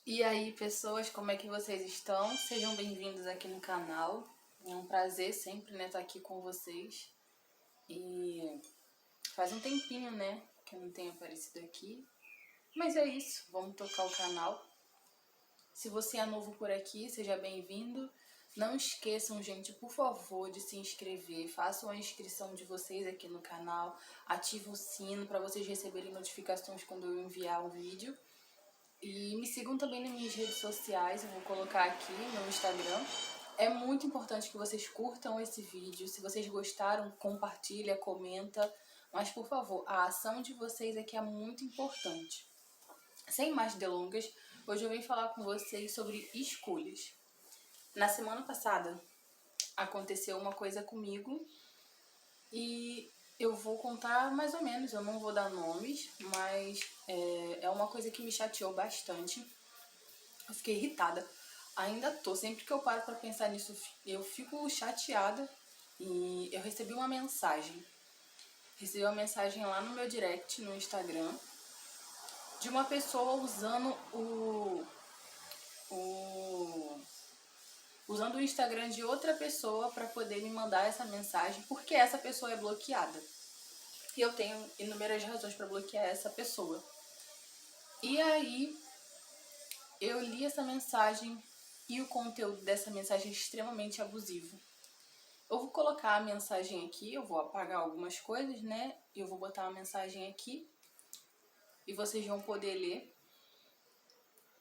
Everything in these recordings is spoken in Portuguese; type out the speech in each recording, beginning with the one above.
E aí, pessoas, como é que vocês estão? Sejam bem-vindos aqui no canal. É um prazer sempre, né, estar aqui com vocês. E faz um tempinho, né, que eu não tenho aparecido aqui. Mas é isso, vamos tocar o canal. Se você é novo por aqui, seja bem-vindo. Não esqueçam, gente, por favor, de se inscrever. Façam a inscrição de vocês aqui no canal. Ative o sino para vocês receberem notificações quando eu enviar um vídeo. E me sigam também nas minhas redes sociais, eu vou colocar aqui no Instagram. É muito importante que vocês curtam esse vídeo. Se vocês gostaram, compartilha, comenta. Mas, por favor, a ação de vocês aqui é muito importante. Sem mais delongas, hoje eu vim falar com vocês sobre escolhas. Na semana passada, aconteceu uma coisa comigo e eu vou contar mais ou menos, eu não vou dar nomes, mas é uma coisa que me chateou bastante. Eu fiquei irritada. Ainda tô. Sempre que eu paro pra pensar nisso, eu fico chateada. E eu recebi uma mensagem. Recebi uma mensagem lá no meu direct, no Instagram, de uma pessoa usando o usando o Instagram de outra pessoa para poder me mandar essa mensagem, porque essa pessoa é bloqueada. E eu tenho inúmeras razões para bloquear essa pessoa. E aí eu li essa mensagem e o conteúdo dessa mensagem é extremamente abusivo. Eu vou colocar a mensagem aqui, eu vou apagar algumas coisas, né? Eu vou botar uma mensagem aqui e vocês vão poder ler.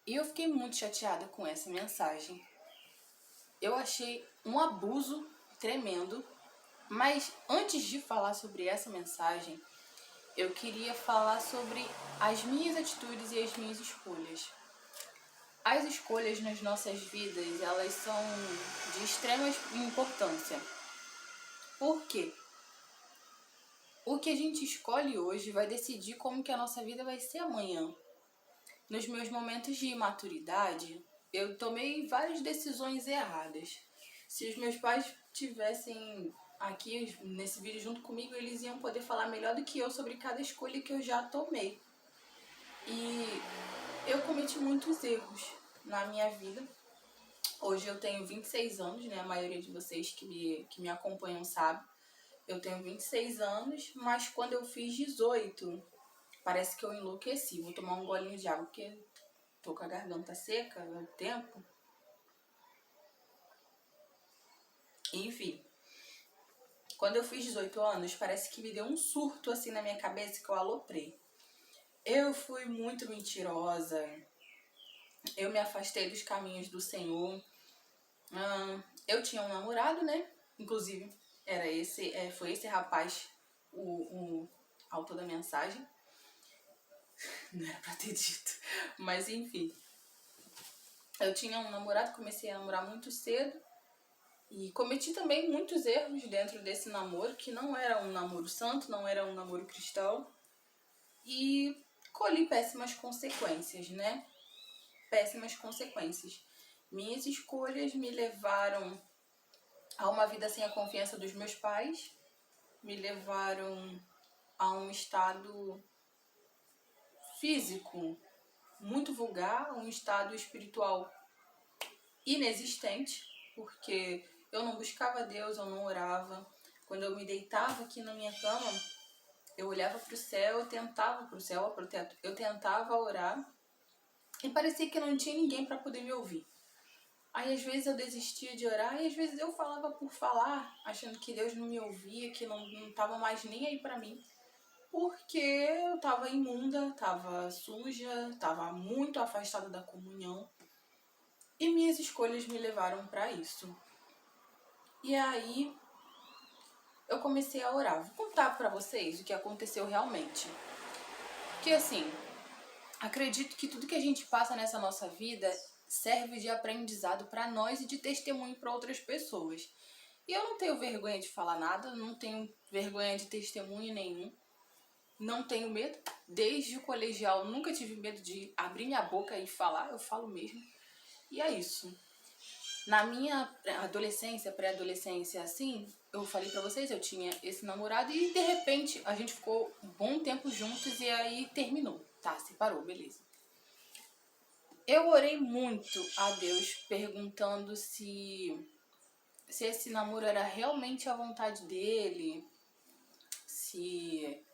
E eu fiquei muito chateada com essa mensagem. Eu achei um abuso tremendo, mas antes de falar sobre essa mensagem, eu queria falar sobre as minhas atitudes e as minhas escolhas. As escolhas nas nossas vidas, elas são de extrema importância. Por quê? O que a gente escolhe hoje vai decidir como que a nossa vida vai ser amanhã. Nos meus momentos de imaturidade, eu tomei várias decisões erradas. Se os meus pais tivessem aqui nesse vídeo junto comigo, eles iam poder falar melhor do que eu sobre cada escolha que eu já tomei. E eu cometi muitos erros na minha vida. Hoje eu tenho 26 anos, né? A maioria de vocês que me acompanham sabe. Eu tenho 26 anos, mas quando eu fiz 18, parece que eu enlouqueci. Vou tomar um golinho de água, porque tô com a garganta seca há tempo. Enfim, quando eu fiz 18 anos, parece que me deu um surto assim na minha cabeça que eu aloprei. Eu fui muito mentirosa. Eu me afastei dos caminhos do Senhor. Eu tinha um namorado, né? Inclusive, foi esse rapaz o autor da mensagem. Não era pra ter dito. Mas enfim. Eu tinha um namorado, comecei a namorar muito cedo. E cometi também muitos erros dentro desse namoro, que não era um namoro santo, não era um namoro cristão. E colhi péssimas consequências, né? Péssimas consequências. Minhas escolhas me levaram a uma vida sem a confiança dos meus pais, me levaram a um estado físico muito vulgar, um estado espiritual inexistente, porque eu não buscava Deus, eu não orava. Quando eu me deitava aqui na minha cama, eu olhava para o céu, eu tentava para o céu, para o teto, eu tentava orar e parecia que não tinha ninguém para poder me ouvir. Aí às vezes eu desistia de orar e às vezes eu falava por falar, achando que Deus não me ouvia, que não estava mais nem aí para mim. Porque eu estava imunda, estava suja, estava muito afastada da comunhão. E minhas escolhas me levaram para isso. E aí eu comecei a orar. Vou contar para vocês o que aconteceu realmente. Porque assim, acredito que tudo que a gente passa nessa nossa vida serve de aprendizado para nós e de testemunho para outras pessoas. E eu não tenho vergonha de falar nada, não tenho vergonha de testemunho nenhum. Não tenho medo. Desde o colegial nunca tive medo de abrir minha boca e falar, eu falo mesmo. E é isso. Na minha adolescência, pré-adolescência, assim, eu falei pra vocês, eu tinha esse namorado e de repente a gente ficou um bom tempo juntos e aí terminou. Tá, separou, beleza. Eu orei muito a Deus perguntando se esse namoro era realmente a vontade dele, se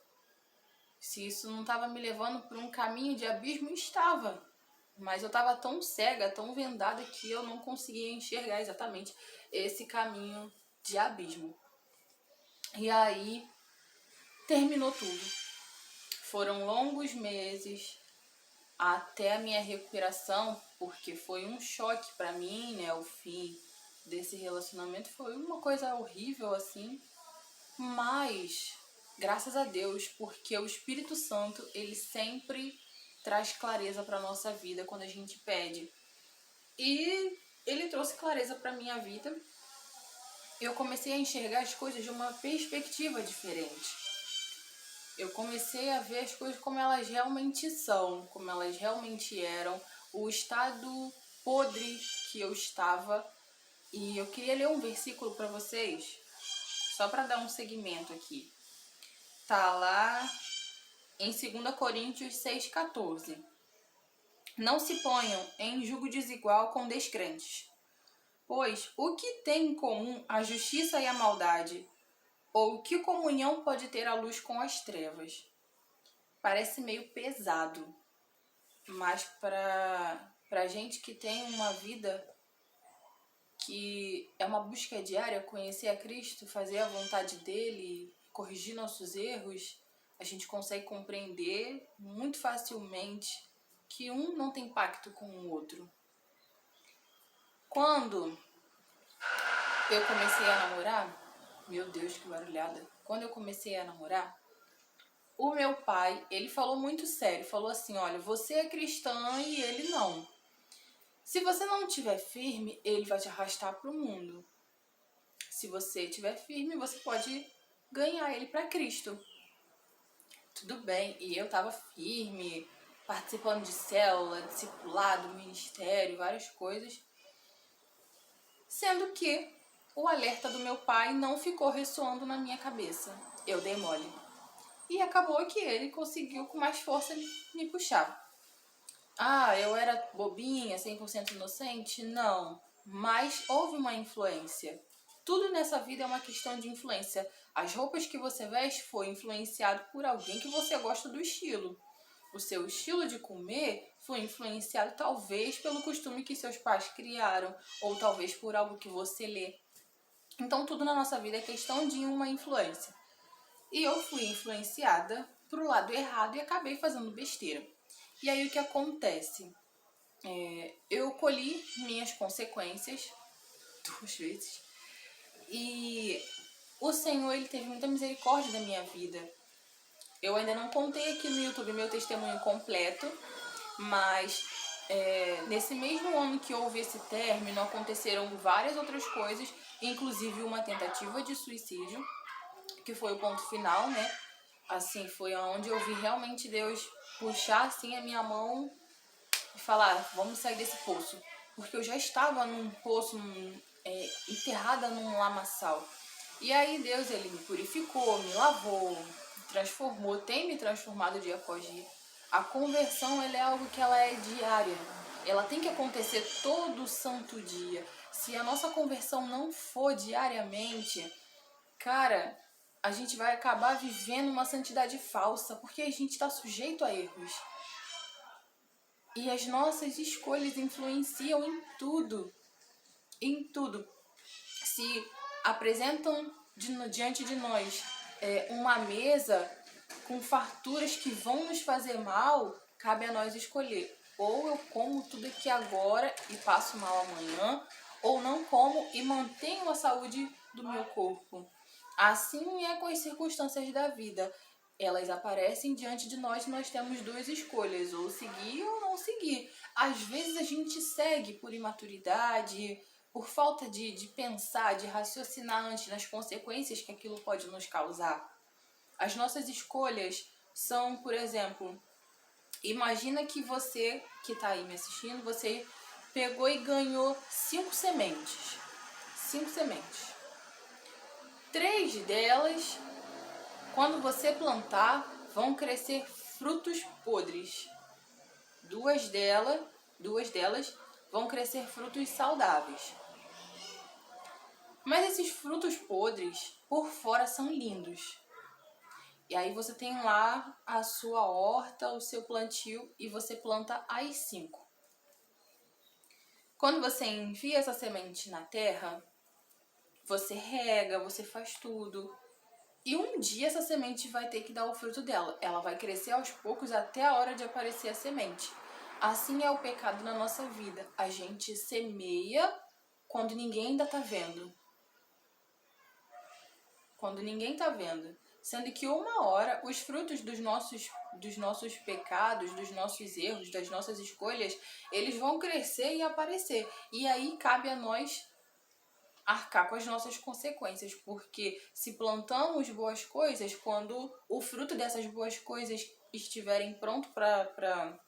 isso não estava me levando por um caminho de abismo. Estava, mas eu estava tão cega, tão vendada, que eu não conseguia enxergar exatamente esse caminho de abismo. E aí terminou tudo. Foram longos meses até a minha recuperação, porque foi um choque para mim, né? O fim desse relacionamento foi uma coisa horrível assim, mas graças a Deus, porque o Espírito Santo, ele sempre traz clareza para nossa vida quando a gente pede. E ele trouxe clareza para minha vida. Eu comecei a enxergar as coisas de uma perspectiva diferente. Eu comecei a ver as coisas como elas realmente são, como elas realmente eram, o estado podre que eu estava. E eu queria ler um versículo para vocês, só para dar um segmento aqui. Tá lá em 2 Coríntios 6,14. Não se ponham em julgo desigual com descrentes, pois o que tem em comum a justiça e a maldade? Ou que comunhão pode ter a luz com as trevas? Parece meio pesado, mas para gente que tem uma vida que é uma busca diária, conhecer a Cristo, fazer a vontade dele, corrigir nossos erros, a gente consegue compreender muito facilmente que um não tem pacto com o outro. Quando eu comecei a namorar, meu Deus, que barulhada. Quando eu comecei a namorar, o meu pai, ele falou muito sério, falou assim, olha, você é cristã e ele não. Se você não estiver firme, ele vai te arrastar para o mundo. Se você estiver firme, você pode ganhar ele para Cristo. Tudo bem, e eu estava firme, participando de célula, discipulado, ministério, várias coisas. Sendo que o alerta do meu pai não ficou ressoando na minha cabeça. Eu dei mole. E acabou que ele conseguiu com mais força me puxar. Ah, eu era bobinha, 100% inocente? Não. Mas houve uma influência. Tudo nessa vida é uma questão de influência. As roupas que você veste foi influenciado por alguém que você gosta do estilo. O seu estilo de comer foi influenciado talvez pelo costume que seus pais criaram, ou talvez por algo que você lê. Então tudo na nossa vida é questão de uma influência. E eu fui influenciada pro lado errado e acabei fazendo besteira. E aí o que acontece? Eu colhi minhas consequências 2 vezes. E o Senhor, ele teve muita misericórdia da minha vida. Eu ainda não contei aqui no YouTube meu testemunho completo, mas nesse mesmo ano que houve esse término, aconteceram várias outras coisas, inclusive uma tentativa de suicídio, que foi o ponto final, né? Assim, foi onde eu vi realmente Deus puxar assim a minha mão e falar, vamos sair desse poço. Porque eu já estava num poço, enterrada num lamaçal. E aí Deus, ele me purificou, me lavou, me transformou, tem me transformado dia após dia. A conversão, ela é algo que ela é diária. Ela tem que acontecer todo santo dia. Se a nossa conversão não for diariamente, cara, a gente vai acabar vivendo uma santidade falsa, porque a gente está sujeito a erros. E as nossas escolhas influenciam em tudo. Em tudo. Se apresentam diante de nós uma mesa com farturas que vão nos fazer mal, cabe a nós escolher. Ou eu como tudo aqui agora e passo mal amanhã, ou não como e mantenho a saúde do meu corpo. Assim é com as circunstâncias da vida. Elas aparecem diante de nós e nós temos 2 escolhas, ou seguir ou não seguir. Às vezes a gente segue por imaturidade, por falta de pensar, de raciocinar antes nas consequências que aquilo pode nos causar. As nossas escolhas são, por exemplo, imagina que você, que está aí me assistindo, você pegou e ganhou 5 sementes. 5 sementes. 3 delas, quando você plantar, vão crescer frutos podres. 2 delas 2 delas vão crescer frutos saudáveis. Mas esses frutos podres, por fora, são lindos. E aí você tem lá a sua horta, o seu plantio, e você planta as 5. Quando você enfia essa semente na terra, você rega, você faz tudo. E um dia essa semente vai ter que dar o fruto dela. Ela vai crescer aos poucos até a hora de aparecer a semente. Assim é o pecado na nossa vida. A gente semeia quando ninguém ainda tá vendo. Quando ninguém tá vendo. Sendo que uma hora os frutos dos nossos pecados, dos nossos erros, das nossas escolhas, eles vão crescer e aparecer. E aí cabe a nós arcar com as nossas consequências, porque se plantamos boas coisas, quando o fruto dessas boas coisas estiverem pronto para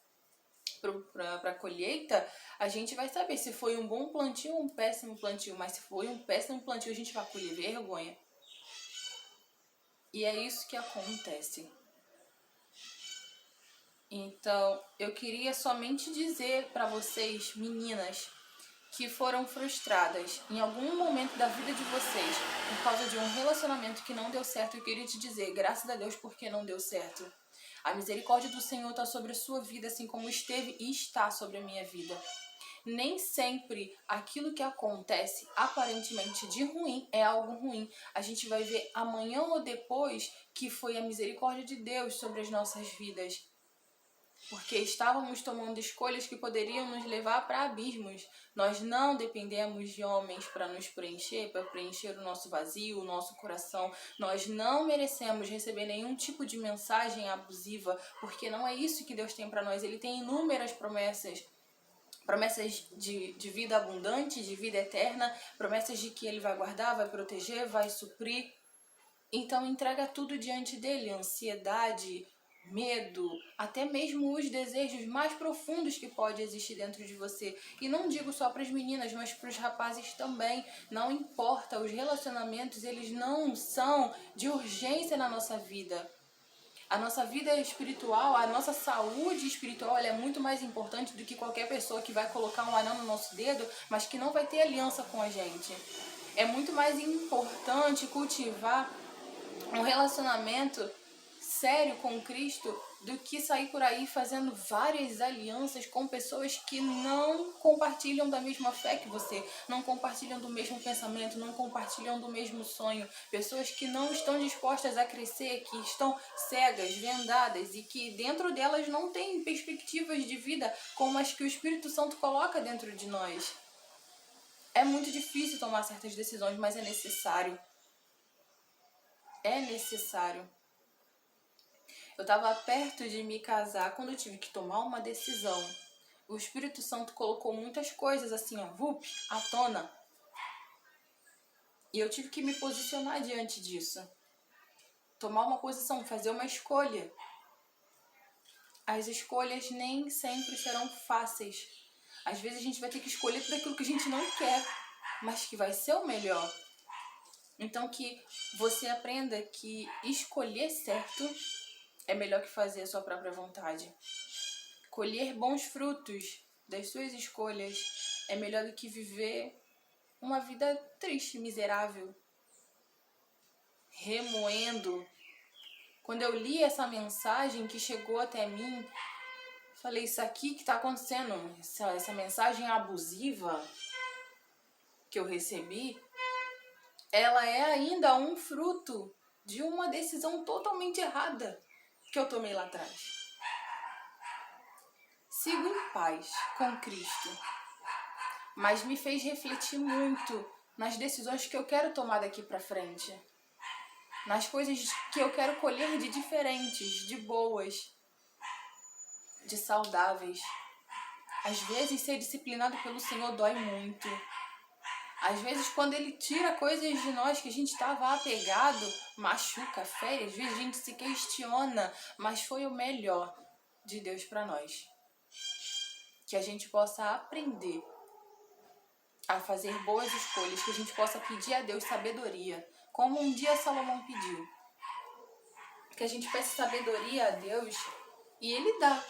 colheita, a gente vai saber se foi um bom plantio ou um péssimo plantio. Mas se foi um péssimo plantio, a gente vai colher vergonha. E é isso que acontece. Então, eu queria somente dizer para vocês, meninas, que foram frustradas em algum momento da vida de vocês por causa de um relacionamento que não deu certo, eu queria te dizer, graças a Deus, porque não deu certo. A misericórdia do Senhor está sobre a sua vida, assim como esteve e está sobre a minha vida. Nem sempre aquilo que acontece aparentemente de ruim é algo ruim. A gente vai ver amanhã ou depois que foi a misericórdia de Deus sobre as nossas vidas. Porque estávamos tomando escolhas que poderiam nos levar para abismos. Nós não dependemos de homens para nos preencher, para preencher o nosso vazio, o nosso coração. Nós não merecemos receber nenhum tipo de mensagem abusiva, porque não é isso que Deus tem para nós. Ele tem inúmeras promessas. Promessas de vida abundante, de vida eterna, promessas de que Ele vai guardar, vai proteger, vai suprir. Então entrega tudo diante dele, ansiedade, medo, até mesmo os desejos mais profundos que pode existir dentro de você. E não digo só para as meninas, mas para os rapazes também. Não importa, os relacionamentos, eles não são de urgência na nossa vida. A nossa vida espiritual, a nossa saúde espiritual, ela é muito mais importante do que qualquer pessoa que vai colocar um anel no nosso dedo, mas que não vai ter aliança com a gente. É muito mais importante cultivar um relacionamento sério com Cristo do que sair por aí fazendo várias alianças com pessoas que não compartilham da mesma fé que você, não compartilham do mesmo pensamento, não compartilham do mesmo sonho, pessoas que não estão dispostas a crescer, que estão cegas, vendadas e que dentro delas não têm perspectivas de vida como as que o Espírito Santo coloca dentro de nós. É muito difícil tomar certas decisões, mas é necessário. É necessário. Eu estava perto de me casar quando eu tive que tomar uma decisão. O Espírito Santo colocou muitas coisas assim, ó, à tona. E eu tive que me posicionar diante disso. Tomar uma posição, fazer uma escolha. As escolhas nem sempre serão fáceis. Às vezes a gente vai ter que escolher tudo aquilo que a gente não quer, mas que vai ser o melhor. Então que você aprenda que escolher certo é melhor que fazer a sua própria vontade. Colher bons frutos das suas escolhas é melhor do que viver uma vida triste, miserável, remoendo. Quando eu li essa mensagem que chegou até mim, falei, isso aqui que está acontecendo, essa mensagem abusiva que eu recebi, ela é ainda um fruto de uma decisão totalmente errada que eu tomei lá atrás. Sigo em paz com Cristo, mas me fez refletir muito nas decisões que eu quero tomar daqui pra frente, nas coisas que eu quero colher de diferentes, de boas, de saudáveis. Às vezes ser disciplinado pelo Senhor dói muito. Às vezes quando Ele tira coisas de nós que a gente estava apegado, machuca, fere, às vezes a gente se questiona, mas foi o melhor de Deus para nós. Que a gente possa aprender a fazer boas escolhas, que a gente possa pedir a Deus sabedoria, como um dia Salomão pediu. Que a gente peça sabedoria a Deus e Ele dá.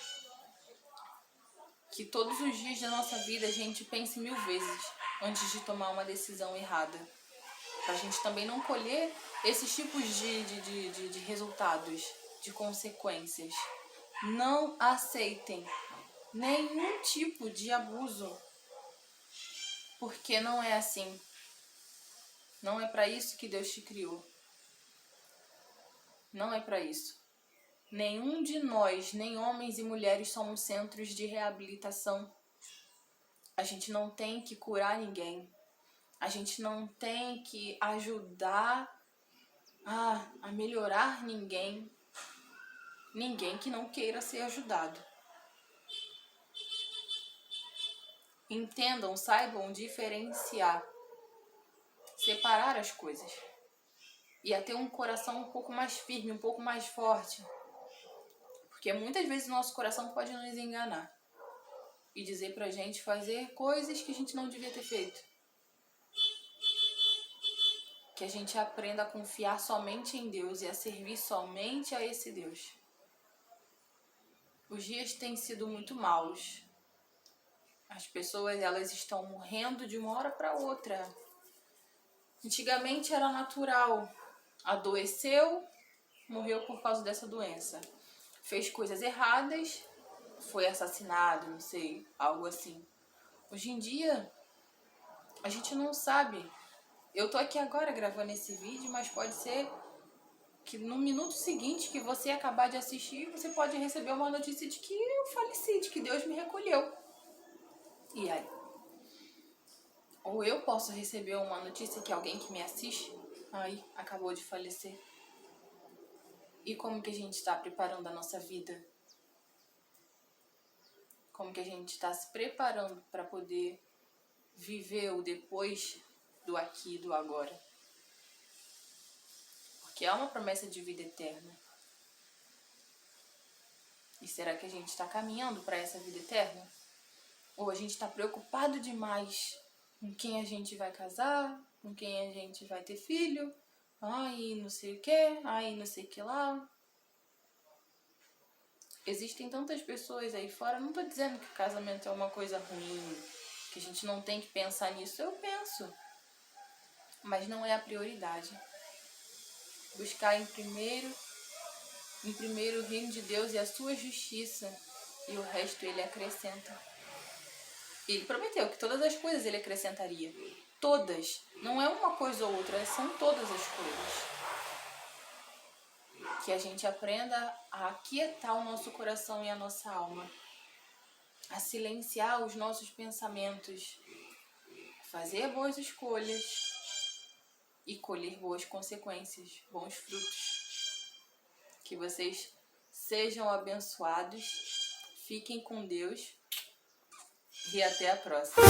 que todos os dias da nossa vida a gente pense 1000 vezes antes de tomar uma decisão errada. Pra gente também não colher esses tipos de resultados, de consequências. Não aceitem nenhum tipo de abuso, porque não é assim. Não é para isso que Deus te criou. Não é para isso. Nenhum de nós, nem homens e mulheres, somos centros de reabilitação. A gente não tem que curar ninguém. A gente não tem que ajudar a melhorar ninguém. Ninguém que não queira ser ajudado. Entendam, saibam diferenciar, separar as coisas. E a ter um coração um pouco mais firme, um pouco mais forte. Porque muitas vezes o nosso coração pode nos enganar. E dizer pra gente fazer coisas que a gente não devia ter feito. Que a gente aprenda a confiar somente em Deus e a servir somente a esse Deus. Os dias têm sido muito maus. As pessoas, elas estão morrendo de uma hora para outra. Antigamente era natural. Adoeceu, morreu por causa dessa doença. Fez coisas erradas, foi assassinado, não sei, algo assim. Hoje em dia, a gente não sabe. Eu tô aqui agora gravando esse vídeo, mas pode ser que no minuto seguinte que você acabar de assistir, você pode receber uma notícia de que eu faleci, de que Deus me recolheu. E aí? Ou eu posso receber uma notícia que alguém que me assiste, acabou de falecer. E como que a gente está preparando a nossa vida? Como que a gente está se preparando para poder viver o depois do aqui e do agora? Porque há uma promessa de vida eterna. E será que a gente está caminhando para essa vida eterna? Ou a gente está preocupado demais com quem a gente vai casar, com quem a gente vai ter filho, não sei o que, não sei o que lá. Existem tantas pessoas aí fora, não tô dizendo que o casamento é uma coisa ruim, que a gente não tem que pensar nisso, eu penso. Mas não é a prioridade. Buscar em primeiro o reino de Deus e a sua justiça, e o resto ele acrescenta. Ele prometeu que todas as coisas ele acrescentaria. Todas. Não é uma coisa ou outra, são todas as coisas. Que a gente aprenda a aquietar o nosso coração e a nossa alma. A silenciar os nossos pensamentos. Fazer boas escolhas. E colher boas consequências, bons frutos. Que vocês sejam abençoados. Fiquem com Deus. E até a próxima.